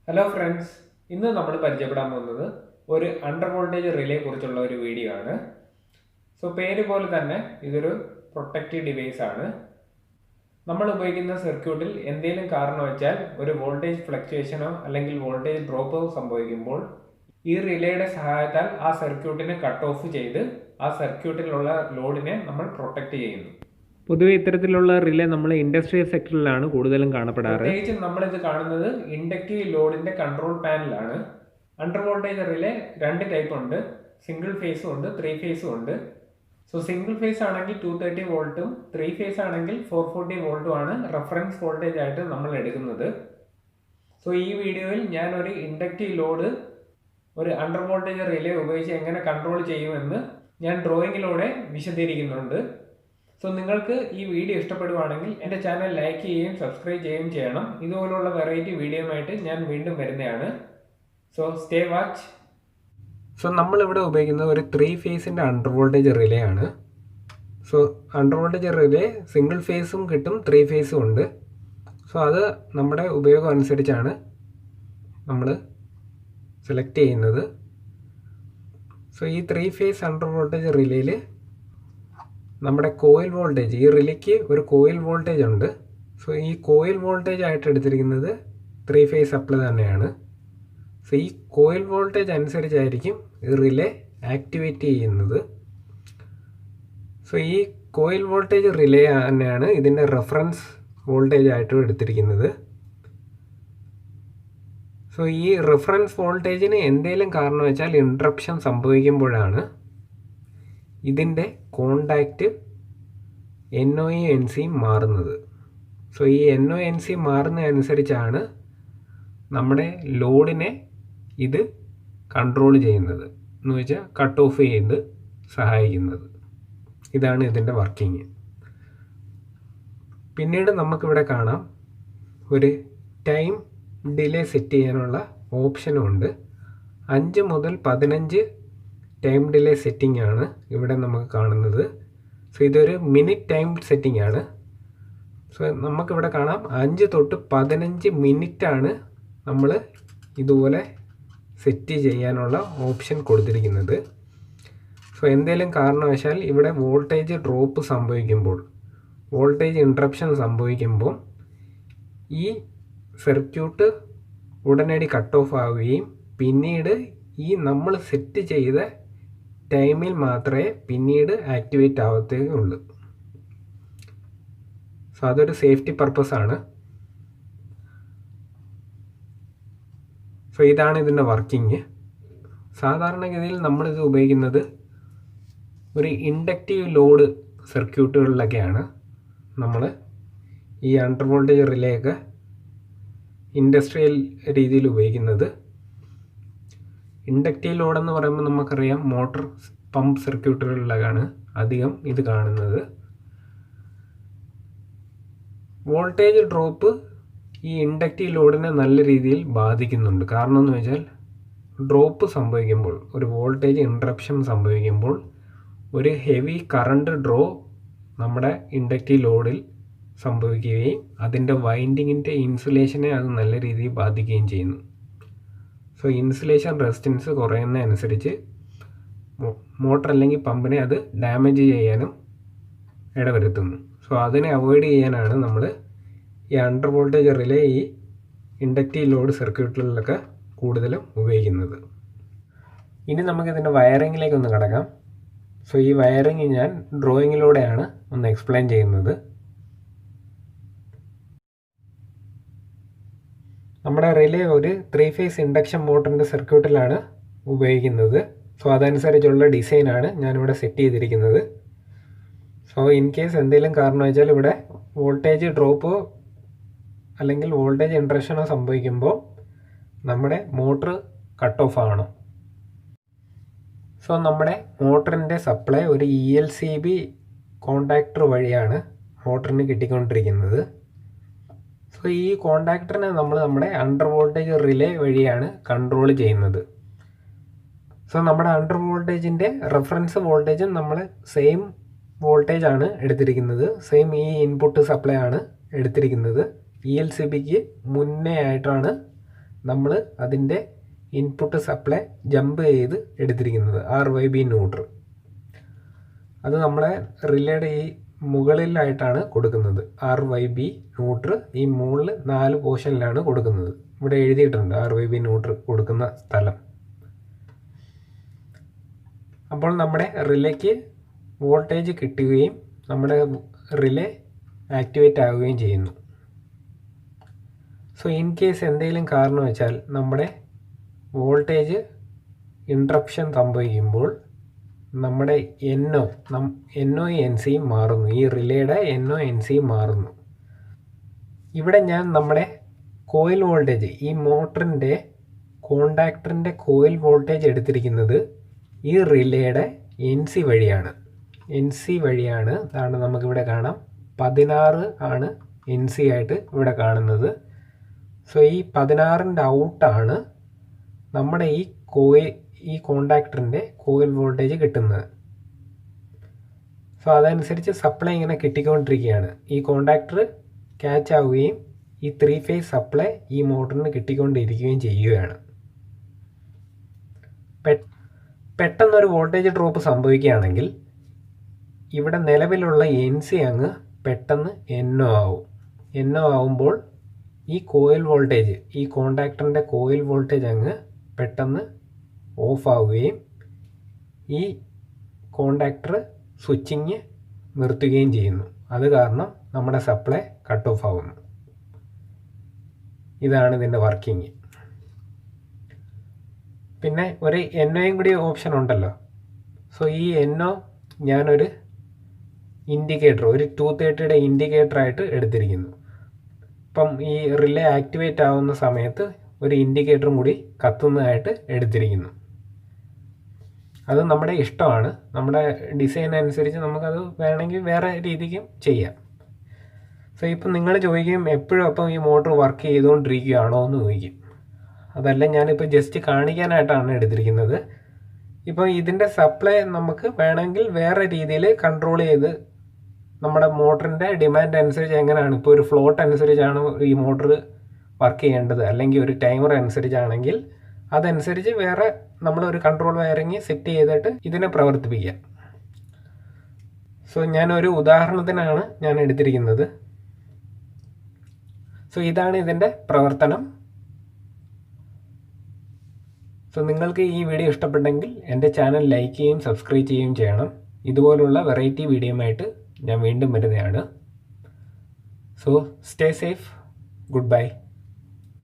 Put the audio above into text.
Hello friends, ഇന്ന് നമ്മൾ പരിചയപ്പെടാൻ പോകുന്നത് ഒരു അണ്ടർ വോൾട്ടേജ് റിലേ കുറിച്ചുള്ള ഒരു വീഡിയോ ആണ്. പേര് പോലെ തന്നെ ഇതൊരു പ്രൊട്ടക്റ്റീവ് ഡിവൈസ് ആണ്. നമ്മൾ ഉപയോഗിക്കുന്ന സർക്യൂട്ടിൽ എന്തെങ്കിലും കാരണവശാൽ ഒരു വോൾട്ടേജ് ഫ്ലക്ച്വേഷനോ അല്ലെങ്കിൽ വോൾട്ടേജ് ഡ്രോപ്പോ സംഭവിക്കുമ്പോൾ ഈ റിലേയുടെ സഹായത്താൽ ആ സർക്യൂട്ടിനെ കട്ട് ഓഫ് ചെയ്ത് ആ സർക്യൂട്ടിലുള്ള ലോഡിനെ നമ്മൾ പ്രൊട്ടക്റ്റ് ചെയ്യുന്നു. പൊതുവെ ഇത്തരത്തിലുള്ള റിലേ നമ്മൾ ഇൻഡസ്ട്രിയൽ സെക്ടറിലാണ് കൂടുതലും കാണപ്പെടാറ്. പ്രത്യേകിച്ചും നമ്മളിത് കാണുന്നത് ഇൻഡക്റ്റീവ് ലോഡിന്റെ കൺട്രോൾ പാനലാണ്. അണ്ടർ വോൾട്ടേജ് റിലേ രണ്ട് ടൈപ്പ് ഉണ്ട്, സിംഗിൾ ഫേസും ഉണ്ട്, 3 ഫേസും ഉണ്ട്. സിംഗിൾ ഫേസ് ആണെങ്കിൽ 230 വോൾട്ടും 3 ഫേസ് ആണെങ്കിൽ 440 വോൾട്ടും ആണ് റെഫറൻസ് വോൾട്ടേജ് ആയിട്ട് നമ്മൾ എടുക്കുന്നത്. ഈ വീഡിയോയിൽ ഞാൻ ഒരു ഇൻഡക്റ്റീവ് ലോഡ് ഒരു അണ്ടർ വോൾട്ടേജ് റിലേ ഉപയോഗിച്ച് എങ്ങനെ കൺട്രോൾ ചെയ്യുമെന്ന് ഞാൻ ഡ്രോയിങ്ങിലൂടെ വിശദീകരിക്കുന്നുണ്ട്. നിങ്ങൾക്ക് ഈ വീഡിയോ ഇഷ്ടപ്പെടുവാണെങ്കിൽ എൻ്റെ ചാനൽ ലൈക്ക് ചെയ്യുകയും സബ്സ്ക്രൈബ് ചെയ്യുകയും ചെയ്യണം. ഇതുപോലുള്ള വെറൈറ്റി വീഡിയോയുമായിട്ട് ഞാൻ വീണ്ടും വരുന്നതാണ്. Stay watch. നമ്മളിവിടെ ഉപയോഗിക്കുന്നത് ഒരു 3 ഫേസിൻ്റെ അണ്ടർ വോൾട്ടേജ് റിലേ ആണ്. അണ്ടർ വോൾട്ടേജ് റിലേ സിംഗിൾ ഫേസും കിട്ടും, 3 ഫേസും ഉണ്ട്. അത് നമ്മുടെ ഉപയോഗം അനുസരിച്ചാണ് നമ്മൾ സെലക്ട് ചെയ്യുന്നത്. ഈ 3 ഫേസ് അണ്ടർ വോൾട്ടേജ് റിലേയിൽ നമ്മുടെ കോയിൽ വോൾട്ടേജ്, ഈ റിലേക്ക് ഒരു കോയിൽ വോൾട്ടേജ് ഉണ്ട്. ഈ കോയിൽ വോൾട്ടേജ് ആയിട്ട് എടുത്തിരിക്കുന്നത് 3 ഫേസ് സപ്ലൈ തന്നെയാണ്. ഈ കോയിൽ വോൾട്ടേജ് അനുസരിച്ചായിരിക്കും ഈ റിലേ ആക്ടിവേറ്റ് ചെയ്യുന്നത്. ഈ കോയിൽ വോൾട്ടേജ് റിലേ തന്നെയാണ് ഇതിൻ്റെ റെഫറൻസ് വോൾട്ടേജ് ആയിട്ടും എടുത്തിരിക്കുന്നത്. ഈ റെഫറൻസ് വോൾട്ടേജിന് എന്തെങ്കിലും കാരണം വെച്ചാൽ ഇൻട്രപ്ഷൻ സംഭവിക്കുമ്പോഴാണ് ഇതിൻ്റെ കോണ്ടാക്റ്റ് NOE-NC മാറുന്നത്. ഈ NOE-NC മാറുന്നതനുസരിച്ചാണ് നമ്മുടെ ലോഡിനെ ഇത് കൺട്രോൾ ചെയ്യുന്നത്, എന്ന് വെച്ചാൽ കട്ട് ഓഫ് ചെയ്ത് സഹായിക്കുന്നത്. ഇതാണ് ഇതിൻ്റെ വർക്കിംഗ്. പിന്നീട് നമുക്കിവിടെ കാണാം ഒരു ടൈം ഡിലേ സെറ്റ് ചെയ്യാനുള്ള ഓപ്ഷനും ഉണ്ട്. 5 മുതൽ 15 ടൈം ഡിലേ സെറ്റിംഗ് ആണ് ഇവിടെ നമുക്ക് കാണുന്നത്. ഇതൊരു മിനിറ്റ് ടൈം സെറ്റിംഗ് ആണ്. നമുക്കിവിടെ കാണാം 5 തൊട്ട് 15 മിനിറ്റാണ് നമ്മൾ ഇതുപോലെ സെറ്റ് ചെയ്യാനുള്ള ഓപ്ഷൻ കൊടുത്തിരിക്കുന്നത്. എന്തെങ്കിലും കാരണവശാൽ ഇവിടെ വോൾട്ടേജ് ഡ്രോപ്പ് സംഭവിക്കുമ്പോൾ, വോൾട്ടേജ് ഇൻട്രപ്ഷൻ സംഭവിക്കുമ്പോൾ ഈ സർക്യൂട്ട് ഉടനടി കട്ട് ഓഫ് ആവുകയും പിന്നീട് ഈ നമ്മൾ സെറ്റ് ചെയ്ത ടൈമിൽ മാത്രമേ പിന്നീട് ആക്ടിവേറ്റ് ആവത്തുള്ളൂ. അതൊരു സേഫ്റ്റി പർപ്പസ് ആണ്. ഇതാണ് ഇതിൻ്റെ വർക്കിംഗ്. സാധാരണഗതിയിൽ നമ്മളിത് ഉപയോഗിക്കുന്നത് ഒരു ഇൻഡക്റ്റീവ് ലോഡ് സർക്യൂട്ടുകളിലൊക്കെയാണ് നമ്മൾ ഈ അണ്ടർ വോൾട്ടേജ് റിലേ ഒക്കെ ഇൻഡസ്ട്രിയൽ രീതിയിൽ ഉപയോഗിക്കുന്നത്. ഇൻഡക്റ്റീവ് ലോഡ് എന്ന് പറയുമ്പോൾ നമുക്കറിയാം മോട്ടോർ പമ്പ് സർക്യൂട്ടുകളിലാണ് അധികം ഇത് കാണുന്നത്. വോൾട്ടേജ് ഡ്രോപ്പ് ഈ ഇൻഡക്റ്റീവ് ലോഡിനെ നല്ല രീതിയിൽ ബാധിക്കുന്നുണ്ട്. കാരണം എന്ന് വെച്ചാൽ ഡ്രോപ്പ് സംഭവിക്കുമ്പോൾ, ഒരു വോൾട്ടേജ് ഇൻട്രപ്ഷൻ സംഭവിക്കുമ്പോൾ ഒരു ഹെവി കറണ്ട് ഡ്രോ നമ്മുടെ ഇൻഡക്റ്റീവ് ലോഡിൽ സംഭവിക്കുകയും അതിൻ്റെ വൈൻഡിങ്ങിൻ്റെ ഇൻസുലേഷനെ അത് നല്ല രീതിയിൽ ബാധിക്കുകയും ചെയ്യുന്നു. ഇൻസുലേഷൻ റെസിസ്റ്റൻസ് കുറയുന്നതനുസരിച്ച് മോട്ടർ അല്ലെങ്കിൽ പമ്പിനെ അത് ഡാമേജ് ചെയ്യാനും ഇടവരുത്തുന്നു. അതിനെ അവോയ്ഡ് ചെയ്യാനാണ് നമ്മൾ ഈ അണ്ടർ വോൾട്ടേജ് റിലേ ഈ ഇൻഡക്റ്റീവ് ലോഡ് സർക്യൂട്ടുകളിലൊക്കെ കൂടുതലും ഉപയോഗിക്കുന്നത്. ഇനി നമുക്കിതിൻ്റെ വയറിങ്ങിലേക്ക് ഒന്ന് കടക്കാം. ഈ വയറിങ് ഞാൻ ഡ്രോയിങ്ങിലൂടെയാണ് ഒന്ന് എക്സ്പ്ലെയിൻ ചെയ്യുന്നത്. നമ്മുടെ റിലേ ഒരു 3 ഫേസ് ഇൻഡക്ഷൻ മോട്ടറിൻ്റെ സർക്യൂട്ടിലാണ് ഉപയോഗിക്കുന്നത്. അതനുസരിച്ചുള്ള ഡിസൈനാണ് ഞാനിവിടെ സെറ്റ് ചെയ്തിരിക്കുന്നത്. ഇൻ കേസ് എന്തെങ്കിലും കാരണം വെച്ചാൽ ഇവിടെ വോൾട്ടേജ് ഡ്രോപ്പോ അല്ലെങ്കിൽ വോൾട്ടേജ് ഇൻട്രക്ഷനോ സംഭവിക്കുമ്പോൾ നമ്മുടെ മോട്ടർ കട്ട് ഓഫ് ആവണം. നമ്മുടെ മോട്ടറിൻ്റെ സപ്ലൈ ഒരു ELCB കോണ്ടാക്ടർ വഴിയാണ് മോട്ടറിന് കിട്ടിക്കൊണ്ടിരിക്കുന്നത്. ഈ കോണ്ടാക്ടറിനെ നമ്മൾ നമ്മുടെ അണ്ടർ വോൾട്ടേജ് റിലേ വഴിയാണ് കൺട്രോൾ ചെയ്യുന്നത്. നമ്മുടെ അണ്ടർ വോൾട്ടേജിൻ്റെ റെഫറൻസ് വോൾട്ടേജും നമ്മൾ സെയിം വോൾട്ടേജ് ആണ് എടുത്തിരിക്കുന്നത്. സെയിം ഈ ഇൻപുട്ട് സപ്ലൈ ആണ് എടുത്തിരിക്കുന്നത്. ELCBക്ക് മുന്നേ ആയിട്ടാണ് നമ്മൾ അതിൻ്റെ ഇൻപുട്ട് സപ്ലൈ ജമ്പ് ചെയ്ത് എടുത്തിരിക്കുന്നത് RYB ന്യൂട്രൽ. അത് നമ്മളെ റിലേയുടെ ഈ മുകളിലായിട്ടാണ് കൊടുക്കുന്നത്. RYB ന്യൂട്രൽ ഈ മുകളിൽ 4 പോർഷനിലാണ് കൊടുക്കുന്നത്. ഇവിടെ എഴുതിയിട്ടുണ്ട് RYB ന്യൂട്രൽ കൊടുക്കുന്ന സ്ഥലം. അപ്പോൾ നമ്മുടെ റിലേക്ക് വോൾട്ടേജ് കിട്ടുകയും നമ്മുടെ റിലേ ആക്ടിവേറ്റ് ആവുകയും ചെയ്യുന്നു. സോ ഇൻ കേസ് എന്തെങ്കിലും കാരണം വെച്ചാൽ നമ്മുടെ വോൾട്ടേജ് ഇൻട്രപ്ഷൻ സംഭവിക്കുമ്പോൾ നമ്മുടെ NO NC മാറുന്നു. ഈ റിലേയുടെ NO NC മാറുന്നു. ഇവിടെ ഞാൻ നമ്മുടെ കോയിൽ വോൾട്ടേജ്, ഈ മോട്ടറിൻ്റെ കോണ്ടാക്ടറിൻ്റെ കോയിൽ വോൾട്ടേജ് എടുത്തിരിക്കുന്നത് ഈ റിലേയുടെ NC വഴിയാണ്. അതാണ് നമുക്കിവിടെ കാണാം. 16 ആണ് NC ആയിട്ട് ഇവിടെ കാണുന്നത്. സോ ഈ 16ൻ്റെ ഔട്ടാണ് നമ്മുടെ ഈ കോണ്ടാക്ടറിൻ്റെ കോയിൽ വോൾട്ടേജ് കിട്ടുന്നത്. സോ അതനുസരിച്ച് സപ്ലൈ ഇങ്ങനെ കിട്ടിക്കൊണ്ടിരിക്കുകയാണ്. ഈ കോണ്ടാക്ടർ ക്യാച്ച് ആവുകയും ഈ 3 ഫേസ് സപ്ലൈ ഈ മോട്ടറിന് കിട്ടിക്കൊണ്ടിരിക്കുകയും ചെയ്യുകയാണ്. പെട്ടെന്നൊരു വോൾട്ടേജ് ഡ്രോപ്പ് സംഭവിക്കുകയാണെങ്കിൽ ഇവിടെ നിലവിലുള്ള NC അങ്ങ് പെട്ടെന്ന് NO ആവും. NO ആവുമ്പോൾ ഈ കോയിൽ വോൾട്ടേജ്, ഈ കോണ്ടാക്ടറിൻ്റെ കോയിൽ വോൾട്ടേജ് അങ്ങ് പെട്ടെന്ന് ഓഫ് ആവുകയും ഈ കോണ്ടാക്ടർ സ്വിച്ചിങ് നിർത്തുകയും ചെയ്യുന്നു. അത് കാരണം നമ്മുടെ സപ്ലൈ കട്ട് ഓഫ് ആവുന്നു. ഇതാണ് ഇതിൻ്റെ വർക്കിംഗ്. പിന്നെ ഒരു NOയും കൂടി ഓപ്ഷൻ ഉണ്ടല്ലോ. സോ ഈ NO ഞാനൊരു ഇൻഡിക്കേറ്റർ, ഒരു 230യുടെ ഇൻഡിക്കേറ്ററായിട്ട് എടുത്തിരിക്കുന്നു. ഇപ്പം ഈ റിലേ ആക്ടിവേറ്റ് ആവുന്ന സമയത്ത് ഒരു ഇൻഡിക്കേറ്ററും കൂടി കത്തുന്നതായിട്ട് എടുത്തിരിക്കുന്നു. അത് നമ്മുടെ ഇഷ്ടമാണ്. നമ്മുടെ ഡിസൈൻ അനുസരിച്ച് നമുക്കത് വേണമെങ്കിൽ വേറെ രീതിക്കും ചെയ്യാം. സോ ഇപ്പം നിങ്ങൾ ചോദിക്കും എപ്പോഴും അപ്പം ഈ മോട്ടർ വർക്ക് ചെയ്തുകൊണ്ടിരിക്കുകയാണോ എന്ന് ചോദിക്കും. അതല്ല, ഞാനിപ്പോൾ ജസ്റ്റ് കാണിക്കാനായിട്ടാണ് എടുത്തിരിക്കുന്നത്. ഇപ്പം ഇതിൻ്റെ സപ്ലൈ നമുക്ക് വേണമെങ്കിൽ വേറെ രീതിയിൽ കൺട്രോൾ ചെയ്ത് നമ്മുടെ മോട്ടറിൻ്റെ ഡിമാൻഡ് അനുസരിച്ച് എങ്ങനെയാണ്, ഇപ്പോൾ ഒരു ഫ്ലോട്ട് അനുസരിച്ചാണ് ഈ മോട്ടർ വർക്ക് ചെയ്യേണ്ടത്, അല്ലെങ്കിൽ ഒരു ടൈമർ അനുസരിച്ചാണെങ്കിൽ അതനുസരിച്ച് വേറെ നമ്മളൊരു കൺട്രോൾ വയറിങ് സെറ്റ് ചെയ്തിട്ട് ഇതിനെ പ്രവർത്തിപ്പിക്കാം. സോ ഞാനൊരു ഉദാഹരണത്തിനാണ് ഞാൻ എടുത്തിരിക്കുന്നത്. സോ ഇതാണ് ഇതിൻ്റെ പ്രവർത്തനം. സോ നിങ്ങൾക്ക് ഈ വീഡിയോ ഇഷ്ടപ്പെട്ടെങ്കിൽ എൻ്റെ ചാനൽ ലൈക്ക് ചെയ്യുകയും സബ്സ്ക്രൈബ് ചെയ്യുകയും ചെയ്യണം. ഇതുപോലുള്ള വെറൈറ്റി വീഡിയോയുമായിട്ട് ഞാൻ വീണ്ടും വരുന്നതാണ്. So stay safe. Good bye.